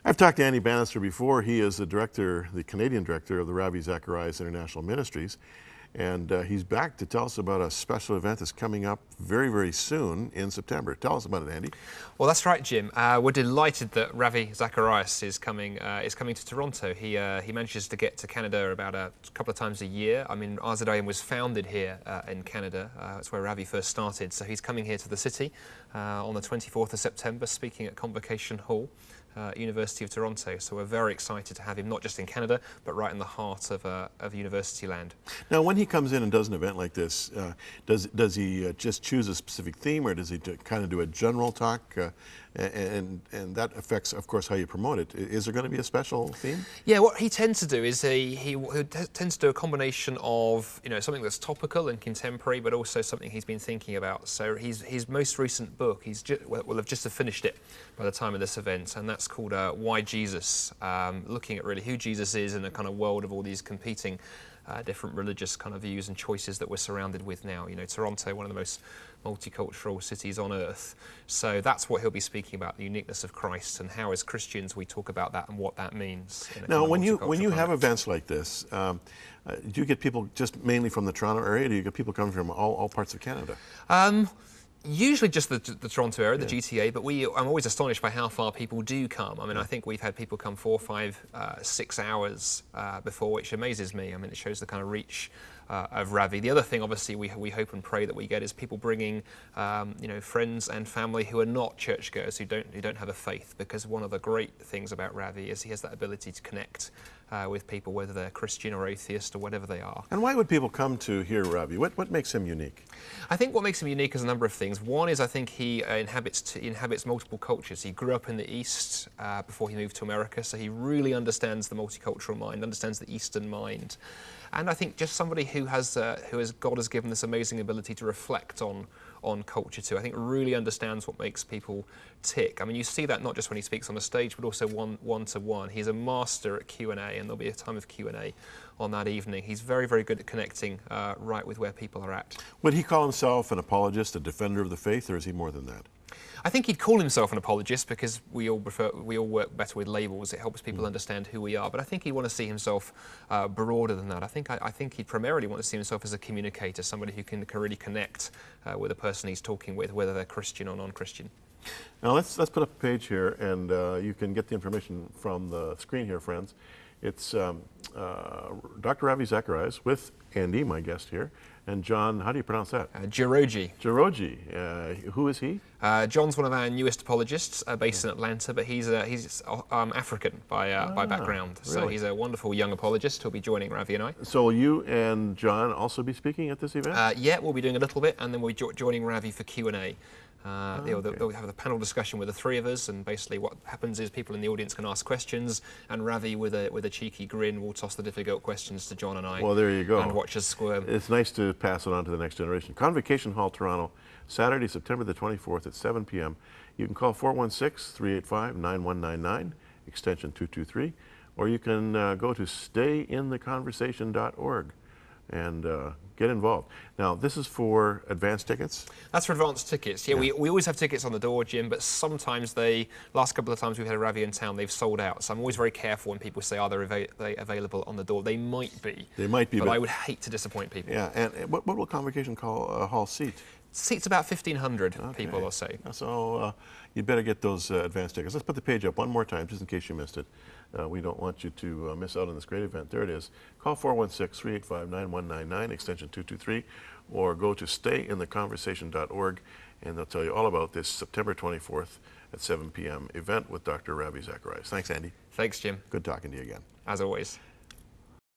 I've talked to Andy Bannister before. He is the Canadian director of the Ravi Zacharias International Ministries. And he's back to tell us about a special event that's coming up very, very soon in September. Tell us about it, Andy. Well, that's right, Jim. We're delighted that Ravi Zacharias is coming to Toronto. He manages to get to Canada about a couple of times a year. I mean, RZIM was founded here in Canada. That's where Ravi first started. So he's coming here to the city on the 24th of September, speaking at Convocation Hall, University of Toronto. So we're very excited to have him not just in Canada, but right in the heart of university land. Now, when he comes in and does an event like this, does he just choose a specific theme, or does he kind of do a general talk? And that affects, of course, how you promote it. Is there going to be a special theme? Yeah, what he tends to do is he tends to do a combination of something that's topical and contemporary, but also something he's been thinking about. So his most recent book, will have just finished it by the time of this event, and that's called Why Jesus? Looking at really who Jesus is in a kind of world of all these competing different religious kind of views and choices that we're surrounded with now. Toronto, one of the most multicultural cities on earth. So that's what he'll be speaking about, the uniqueness of Christ, and how as Christians we talk about that and what that means. Now, when you have events like this, do you get people just mainly from the Toronto area, or do you get people coming from all parts of Canada? Usually just the Toronto area, the GTA, but I'm always astonished by how far people do come. I mean, I think we've had people come 4, 5, 6 hours before, which amazes me. I mean, it shows the kind of reach of Ravi. The other thing, obviously, we hope and pray that we get is people bringing, friends and family who are not churchgoers, who don't have a faith, because one of the great things about Ravi is he has that ability to connect with people, whether they're Christian or atheist or whatever they are. And why would people come to hear Ravi? What makes him unique? I think what makes him unique is a number of things. One is I think he inhabits multiple cultures. He grew up in the East before he moved to America, so he really understands the multicultural mind, understands the Eastern mind. And I think just somebody who God has given this amazing ability to reflect on culture too. I think really understands what makes people tick. I mean, you see that not just when he speaks on the stage, but also one-to-one. He's a master at Q&A, and there'll be a time of Q&A on that evening. He's very, very good at connecting right with where people are at. Would he call himself an apologist, a defender of the faith, or is he more than that? I think he'd call himself an apologist, because we all work better with labels. It helps people understand who we are. But I think he'd want to see himself broader than that. I think he'd primarily want to see himself as a communicator, somebody who can really connect with the person he's talking with, whether they're Christian or non-Christian. Now let's put up a page here, and you can get the information from the screen here, friends. It's Dr. Ravi Zacharias with Andy, my guest here, and John, how do you pronounce that? Jiroji. Jiroji. Who is he? John's one of our newest apologists, based in Atlanta, but he's African by background. Really? So he's a wonderful young apologist who'll be joining Ravi and I. So will you and John also be speaking at this event? Yeah, we'll be doing a little bit, and then we'll be joining Ravi for Q&A. They'll have a panel discussion with the three of us, and basically what happens is people in the audience can ask questions, and Ravi, with a cheeky grin, will toss the difficult questions to John and I. Well, there you go. And watch us squirm. It's nice to pass it on to the next generation. Convocation Hall, Toronto, Saturday, September the 24th at 7 p.m. You can call 416-385-9199, extension 223, or you can go to stayintheconversation.org and get involved. Now, this is for advance tickets? That's for advance tickets. Yeah. We always have tickets on the door, Jim, but sometimes last couple of times we've had a Ravi in town, they've sold out. So I'm always very careful when people say, are they available on the door? They might be. They might be. But I would hate to disappoint people. Yeah, and what will Convocation Hall seat? Seats about 1,500 people or so. So you'd better get those advance tickets. Let's put the page up one more time, just in case you missed it. We don't want you to miss out on this great event. There it is. Call 416-385-9199, extension 223, or go to stayintheconversation.org, and they'll tell you all about this September 24th at 7 p.m. event with Dr. Ravi Zacharias. Thanks, Andy. Thanks, Jim. Good talking to you again. As always.